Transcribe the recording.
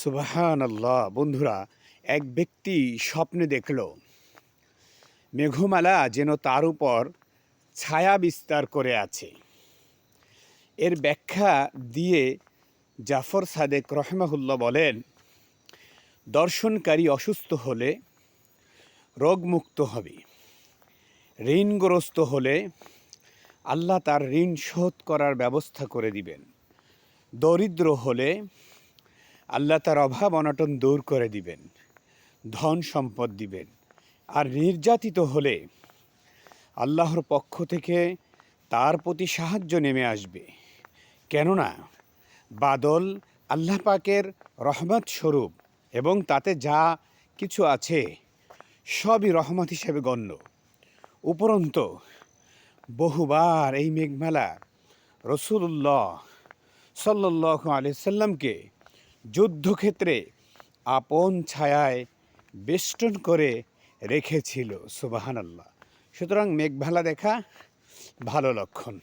সুবহানাল্লাহ। বন্ধুরা, এক ব্যক্তি স্বপ্নে দেখল মেঘমালা যেন তার উপর ছায়া বিস্তার করে আছে। এর ব্যাখ্যা দিয়ে জাফর সাদেক রহমাহুল্লাহ বলেন, দর্শনকারী অসুস্থ হলে রোগমুক্ত হবে, ঋণগ্রস্ত হলে আল্লাহ তার ঋণ শোধ করার ব্যবস্থা করে দিবেন, দরিদ্র হলে আল্লাহ তার অভাব অনটন দূর করে দিবেন, ধন সম্পদ দিবেন। আর নির্যাতিত হলে আল্লাহর পক্ষ থেকে তার প্রতি সাহায্য নেমে আসবে। কেননা বাদল আল্লাহ পাকের রহমত স্বরূপ এবং তাতে যা কিছু আছে সবই রহমত হিসেবে গণ্য। উপরন্তু বহুবার এই মেঘমালা রাসূলুল্লাহ সাল্লাল্লাহু আলাইহি সাল্লামকে যুদ্ধক্ষেত্রে আপন ছায়ায় বেষ্টন করে রেখেছিল। সুবহানাল্লাহ। সুতরাং মেঘমালা দেখা ভালো লক্ষণ।